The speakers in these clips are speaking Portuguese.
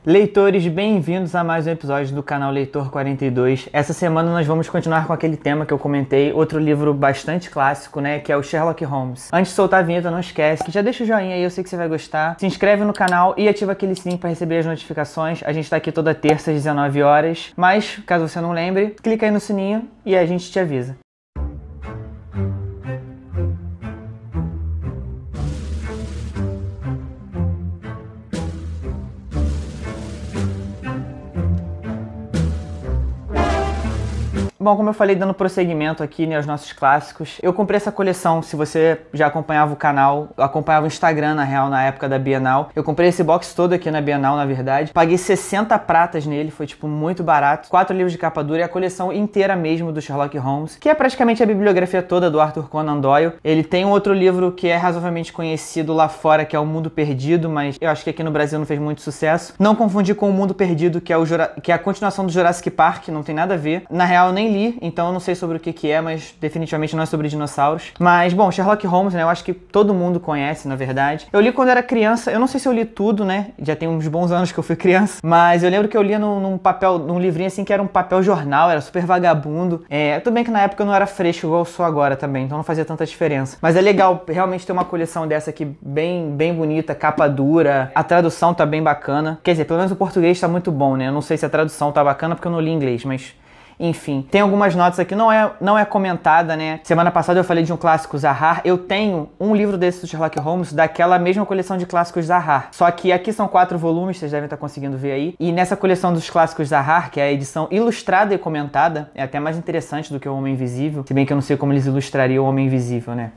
Leitores, bem-vindos a mais um episódio do canal Leitor 42. Essa semana nós vamos continuar com aquele tema que eu comentei, outro livro bastante clássico, né, que é o Sherlock Holmes. Antes de soltar a vinheta, não esquece que já deixa o joinha aí, eu sei que você vai gostar. Se inscreve no canal e ativa aquele sininho para receber as notificações. A gente tá aqui toda terça às 19 horas, mas caso você não lembre, clica aí no sininho e a gente te avisa. Bom, como eu falei, dando prosseguimento aqui, né, aos nossos clássicos, eu comprei essa coleção. Se você já acompanhava o canal, acompanhava o Instagram, na real, na época da Bienal, eu comprei esse box todo aqui na Bienal, na verdade. Paguei 60 pratas nele, foi, tipo, muito barato. 4 livros de capa dura e a coleção inteira mesmo do Sherlock Holmes, que é praticamente a bibliografia toda do Arthur Conan Doyle. Ele tem um outro livro que é razoavelmente conhecido lá fora, que é O Mundo Perdido, mas eu acho que aqui no Brasil não fez muito sucesso. Não confundir com O Mundo Perdido, que é a continuação do Jurassic Park, não tem nada a ver. Na real, eu nem li, então eu não sei sobre o que é, mas definitivamente não é sobre dinossauros. Mas, bom, Sherlock Holmes, né, eu acho que todo mundo conhece, na verdade. Eu li quando era criança, eu não sei se eu li tudo, né, já tem uns bons anos que eu fui criança, mas eu lembro que eu lia num livrinho assim que era um papel jornal, era super vagabundo. Tudo bem que na época eu não era fresco igual eu sou agora também, então não fazia tanta diferença. Mas é legal realmente ter uma coleção dessa aqui bem bonita, capa dura, a tradução tá bem bacana. Quer dizer, pelo menos o português tá muito bom, né, eu não sei se a tradução tá bacana porque eu não li inglês, mas... Enfim, tem algumas notas aqui, não é comentada, né? Semana passada eu falei de um clássico Zahar. Eu tenho um livro desse do Sherlock Holmes, daquela mesma coleção de clássicos Zahar. Só que aqui são 4 volumes, vocês devem estar conseguindo ver aí. E nessa coleção dos clássicos Zahar, que é a edição ilustrada e comentada, é até mais interessante do que o Homem Invisível. Se bem que eu não sei como eles ilustrariam o Homem Invisível, né?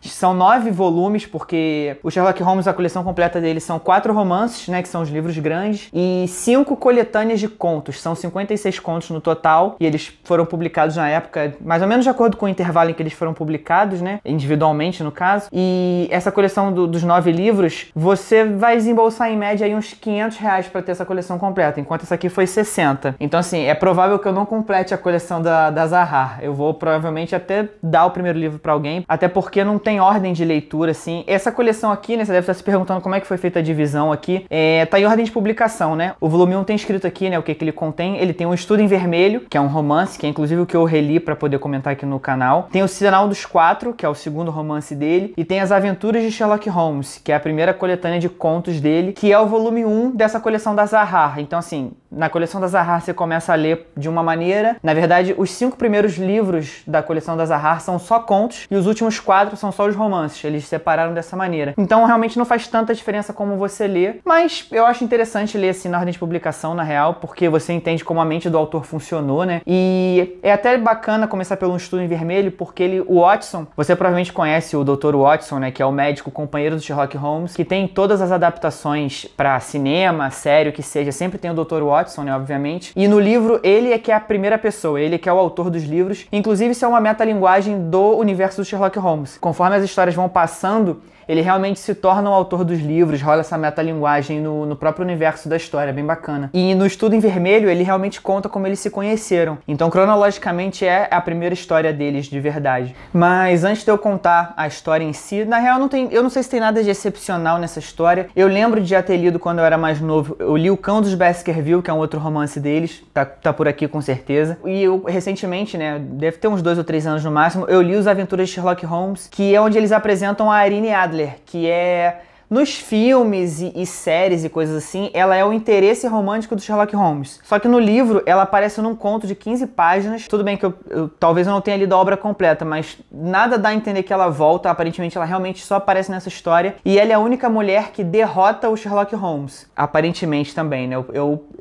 São 9 volumes, porque o Sherlock Holmes, a coleção completa dele, são 4 romances, né, que são os livros grandes, e 5 coletâneas de contos. São 56 contos no total, e eles foram publicados na época, mais ou menos de acordo com o intervalo em que eles foram publicados, né, individualmente no caso. E essa coleção dos 9 livros, você vai desembolsar em média aí uns R$500 para ter essa coleção completa, enquanto essa aqui foi 60. Então, assim, é provável que eu não complete a coleção da Zahar. Eu vou provavelmente até dar o primeiro livro para alguém, até porque não tem ordem de leitura, assim. Essa coleção aqui, né, você deve estar se perguntando como é que foi feita a divisão aqui. Tá em ordem de publicação, né? O volume 1 tem escrito aqui, né, o que ele contém. Ele tem um Estudo em Vermelho, que é um romance, que é inclusive o que eu reli para poder comentar aqui no canal. Tem o Sinal dos Quatro, que é o segundo romance dele. E tem As Aventuras de Sherlock Holmes, que é a primeira coletânea de contos dele, que é o volume 1 dessa coleção da Zahar. Então, assim, na coleção da Zahar você começa a ler de uma maneira. Na verdade, os 5 primeiros livros da coleção da Zahar são só contos, e os últimos 4 são só os romances. Eles separaram dessa maneira. Então, realmente não faz tanta diferença como você lê, mas eu acho interessante ler assim na ordem de publicação, na real, porque você entende como a mente do autor funcionou, né? E é até bacana começar pelo Estudo em Vermelho, porque o Watson, você provavelmente conhece o Dr. Watson, né, que é o médico companheiro do Sherlock Holmes, que tem todas as adaptações para cinema, série, o que seja, sempre tem o Dr. Watson, né, obviamente. E no livro, ele é que é a primeira pessoa, ele é que é o autor dos livros. Inclusive, isso é uma metalinguagem do universo do Sherlock Holmes. Conforme as histórias vão passando, ele realmente se torna o autor dos livros, rola essa metalinguagem no próprio universo da história, bem bacana. E no Estudo em Vermelho, ele realmente conta como eles se conheceram. Então, cronologicamente, é a primeira história deles, de verdade. Mas antes de eu contar a história em si, na real, eu não sei se tem nada de excepcional nessa história. Eu lembro de já ter lido quando eu era mais novo. Eu li O Cão dos Baskerville, que é um outro romance deles, tá por aqui com certeza. E eu, recentemente, né, deve ter uns 2 ou 3 anos no máximo, eu li Os Aventuras de Sherlock Holmes, que é onde eles apresentam a Irene Adler, que é... Nos filmes e séries e coisas assim, ela é o interesse romântico do Sherlock Holmes. Só que no livro, ela aparece num conto de 15 páginas. Tudo bem que talvez eu não tenha lido a obra completa, mas nada dá a entender que ela volta. Aparentemente, ela realmente só aparece nessa história. E ela é a única mulher que derrota o Sherlock Holmes. Aparentemente também, né?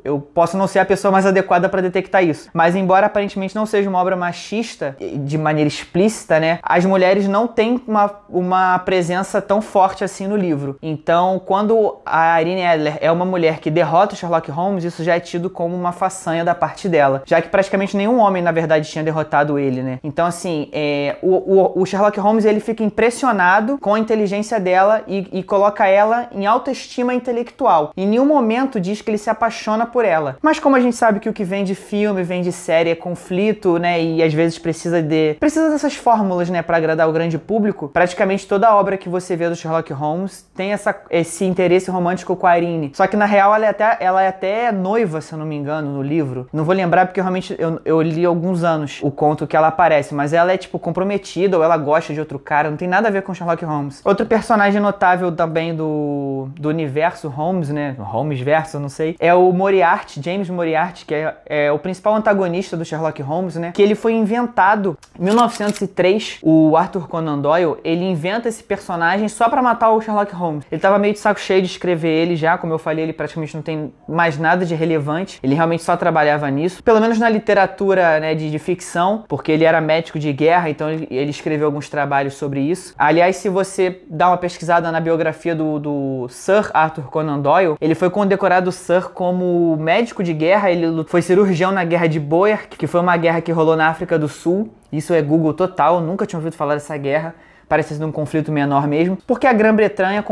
Eu posso não ser a pessoa mais adequada para detectar isso. Mas embora aparentemente não seja uma obra machista, de maneira explícita, né? As mulheres não têm uma presença tão forte assim no livro. Então, quando a Irene Adler é uma mulher que derrota o Sherlock Holmes, isso já é tido como uma façanha da parte dela, já que praticamente nenhum homem, na verdade, tinha derrotado ele, né? Então, assim, o Sherlock Holmes, ele fica impressionado com a inteligência dela e coloca ela em autoestima intelectual. Em nenhum momento diz que ele se apaixona por ela. Mas como a gente sabe que o que vem de filme, vem de série, é conflito, né? E às vezes precisa dessas fórmulas, né, para agradar o grande público, praticamente toda a obra que você vê do Sherlock Holmes tem tem esse interesse romântico com a Irene. Só que na real ela é até noiva, se eu não me engano, no livro. Não vou lembrar porque realmente eu li há alguns anos o conto que ela aparece, mas ela é tipo comprometida ou ela gosta de outro cara, não tem nada a ver com Sherlock Holmes. Outro personagem notável também do universo Holmes, né? Holmes verso, não sei. É o Moriarty, James Moriarty, que é o principal antagonista do Sherlock Holmes, né? Que ele foi inventado em 1903. O Arthur Conan Doyle, ele inventa esse personagem só pra matar o Sherlock Holmes. Ele tava meio de saco cheio de escrever ele já, como eu falei, ele praticamente não tem mais nada de relevante. Ele realmente só trabalhava nisso. Pelo menos na literatura, né, de ficção, porque ele era médico de guerra, então ele escreveu alguns trabalhos sobre isso. Aliás, se você dá uma pesquisada na biografia do Sir Arthur Conan Doyle, ele foi condecorado Sir como médico de guerra, ele foi cirurgião na Guerra de Boer, que foi uma guerra que rolou na África do Sul. Isso é Google total, nunca tinha ouvido falar dessa guerra. Parece ser um conflito menor mesmo. Porque a Grã-Bretanha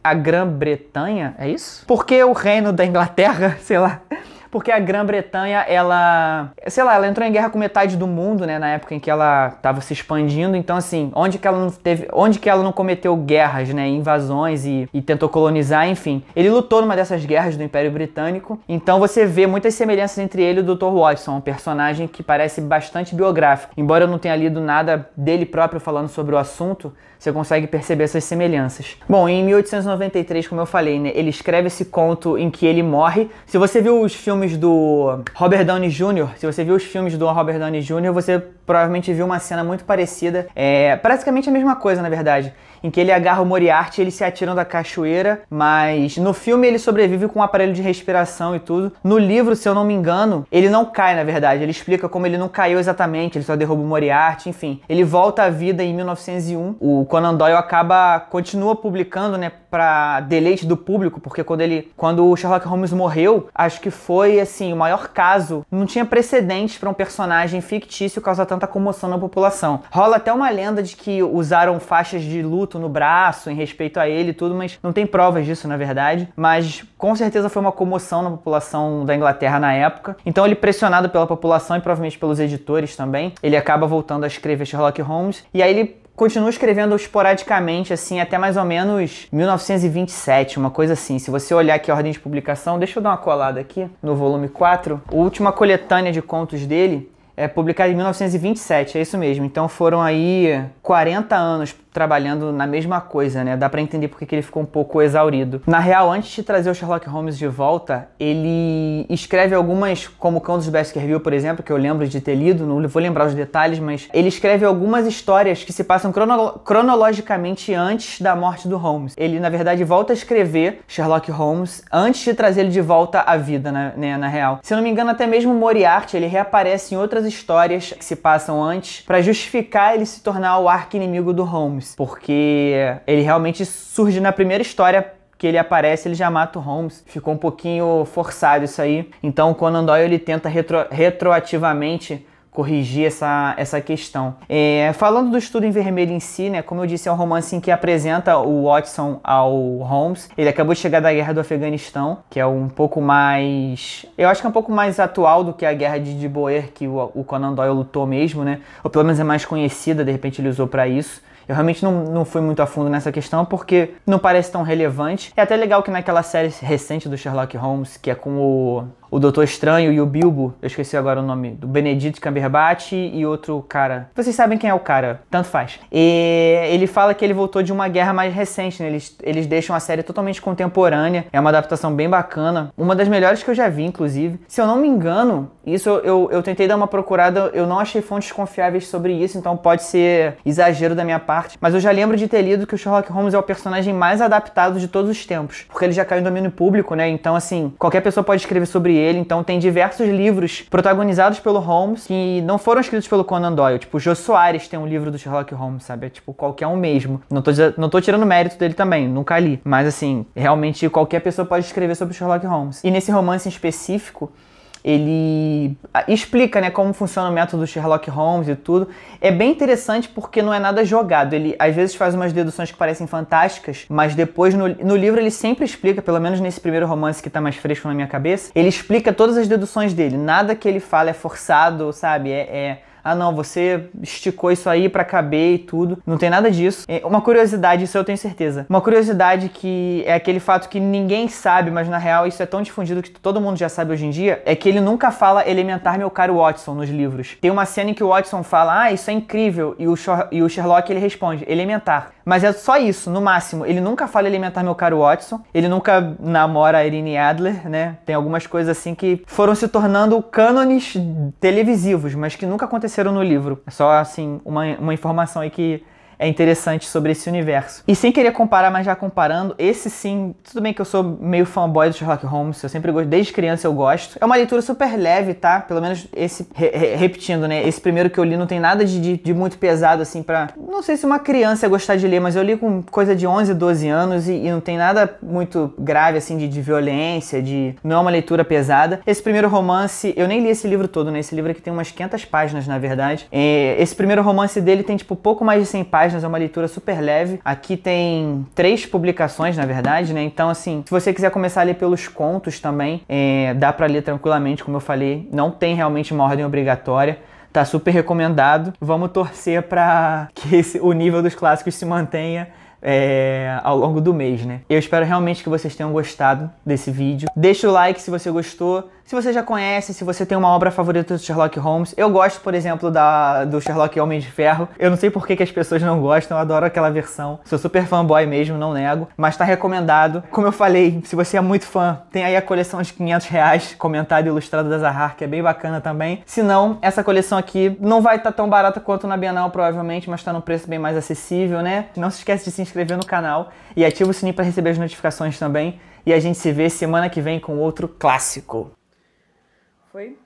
A Grã-Bretanha? É isso? Porque o reino da Inglaterra, sei lá... Porque a Grã-Bretanha, ela entrou em guerra com metade do mundo, né, na época em que ela estava se expandindo. Então, assim, onde que ela não cometeu guerras, né, invasões e tentou colonizar, enfim. Ele lutou numa dessas guerras do Império Britânico. Então você vê muitas semelhanças entre ele e o Dr. Watson, um personagem que parece bastante biográfico. Embora eu não tenha lido nada dele próprio falando sobre o assunto, você consegue perceber essas semelhanças. Bom, em 1893, como eu falei, né, ele escreve esse conto em que ele morre. Se você viu os filmes do Robert Downey Jr., você provavelmente viu uma cena muito parecida. É praticamente a mesma coisa, na verdade, em que ele agarra o Moriarty e eles se atiram da cachoeira, mas no filme ele sobrevive com um aparelho de respiração e tudo. No livro, se eu não me engano, ele não cai, na verdade. Ele explica como ele não caiu exatamente, ele só derruba o Moriarty, enfim. Ele volta à vida em 1901. O Conan Doyle continua publicando, né, pra deleite do público, porque quando o Sherlock Holmes morreu, acho que foi, assim, o maior caso. Não tinha precedentes para um personagem fictício causar tanta comoção na população. Rola até uma lenda de que usaram faixas de luto no braço em respeito a ele e tudo, mas não tem provas disso, na verdade. Mas com certeza foi uma comoção na população da Inglaterra na época. Então ele, pressionado pela população e provavelmente pelos editores também, ele acaba voltando a escrever Sherlock Holmes. E aí ele continua escrevendo esporadicamente, assim, até mais ou menos 1927, uma coisa assim. Se você olhar aqui a ordem de publicação, deixa eu dar uma colada aqui no volume 4. A última coletânea de contos dele é publicada em 1927, é isso mesmo. Então foram aí 40 anos trabalhando na mesma coisa, né? Dá pra entender porque que ele ficou um pouco exaurido. Na real, antes de trazer o Sherlock Holmes de volta, ele escreve algumas, como o Cão dos Baskerville, por exemplo, que eu lembro de ter lido, não vou lembrar os detalhes, mas ele escreve algumas histórias que se passam cronologicamente antes da morte do Holmes. Ele, na verdade, volta a escrever Sherlock Holmes antes de trazer ele de volta à vida, né, na real. Se eu não me engano, até mesmo Moriarty, ele reaparece em outras histórias que se passam antes pra justificar ele se tornar o arqui-inimigo do Holmes. Porque ele realmente surge na primeira história que ele aparece, ele já mata o Holmes. Ficou um pouquinho forçado isso aí. Então o Conan Doyle ele tenta retroativamente corrigir essa questão. Falando do Estudo em Vermelho em si, né, como eu disse, é um romance em que apresenta o Watson ao Holmes. Ele acabou de chegar da Guerra do Afeganistão, que é um pouco mais... Eu acho que é um pouco mais atual do que a Guerra de Boer, que o Conan Doyle lutou mesmo, né? Ou pelo menos é mais conhecida, de repente ele usou pra isso. Eu realmente não fui muito a fundo nessa questão porque não parece tão relevante. É até legal que naquela série recente do Sherlock Holmes, que é com o Doutor Estranho e o Bilbo, eu esqueci agora o nome, do Benedict Cumberbatch e outro cara. Vocês sabem quem é o cara, tanto faz. E ele fala que ele voltou de uma guerra mais recente, né? Eles deixam a série totalmente contemporânea, é uma adaptação bem bacana, uma das melhores que eu já vi, inclusive. Se eu não me engano, isso eu tentei dar uma procurada, eu não achei fontes confiáveis sobre isso, então pode ser exagero da minha parte, mas eu já lembro de ter lido que o Sherlock Holmes é o personagem mais adaptado de todos os tempos, porque ele já caiu em domínio público, né? Então, assim, qualquer pessoa pode escrever sobre ele. Então tem diversos livros protagonizados pelo Holmes que não foram escritos pelo Conan Doyle. Tipo, o Jô Soares tem um livro do Sherlock Holmes, sabe? É tipo qualquer um mesmo. Não tô tirando mérito dele também, nunca li. Mas assim, realmente qualquer pessoa pode escrever sobre o Sherlock Holmes. E nesse romance em específico, ele explica, né, como funciona o método do Sherlock Holmes e tudo. É bem interessante porque não é nada jogado. Ele às vezes faz umas deduções que parecem fantásticas, mas depois no livro ele sempre explica, pelo menos nesse primeiro romance que tá mais fresco na minha cabeça, ele explica todas as deduções dele. Nada que ele fala é forçado, sabe? ah não, você esticou isso aí pra caber e tudo. Não tem nada disso. Uma curiosidade, isso eu tenho certeza. Uma curiosidade que é aquele fato que ninguém sabe, mas na real isso é tão difundido que todo mundo já sabe hoje em dia, é que ele nunca fala elementar, meu caro Watson, nos livros. Tem uma cena em que o Watson fala, ah, isso é incrível, e o Sherlock ele responde, elementar. Mas é só isso, no máximo. Ele nunca fala elementar, meu caro Watson. Ele nunca namora a Irene Adler, né? Tem algumas coisas assim que foram se tornando cânones televisivos, mas que nunca aconteceram no livro. É só, assim, uma informação aí que é interessante sobre esse universo. E sem querer comparar, mas já comparando, esse sim, tudo bem que eu sou meio fanboy do Sherlock Holmes, eu sempre gosto, desde criança eu gosto. É uma leitura super leve, tá? Pelo menos esse, repetindo, né? Esse primeiro que eu li não tem nada de muito pesado, assim, pra... Não sei se uma criança ia gostar de ler, mas eu li com coisa de 11, 12 anos e não tem nada muito grave, assim, de violência, não é uma leitura pesada. Esse primeiro romance, eu nem li esse livro todo, né? Esse livro aqui tem umas 500 páginas, na verdade. Esse primeiro romance dele tem, tipo, pouco mais de 100 páginas, é uma leitura super leve. Aqui tem 3 publicações, na verdade, né? Então, assim, se você quiser começar a ler pelos contos também, dá pra ler tranquilamente, como eu falei. Não tem realmente uma ordem obrigatória. Tá super recomendado. Vamos torcer pra que o nível dos clássicos se mantenha ao longo do mês, né? Eu espero realmente que vocês tenham gostado desse vídeo. Deixa o like se você gostou. Se você já conhece, se você tem uma obra favorita do Sherlock Holmes. Eu gosto, por exemplo, do Sherlock Homem de Ferro. Eu não sei por que as pessoas não gostam, eu adoro aquela versão. Sou super fanboy mesmo, não nego. Mas tá recomendado. Como eu falei, se você é muito fã, tem aí a coleção de R$500, comentário ilustrado da Zahar, que é bem bacana também. Se não, essa coleção aqui não vai estar tão barata quanto na Bienal, provavelmente, mas tá num preço bem mais acessível, né? Não se esquece de se inscrever no canal e ativa o sininho para receber as notificações também. E a gente se vê semana que vem com outro clássico. Foi?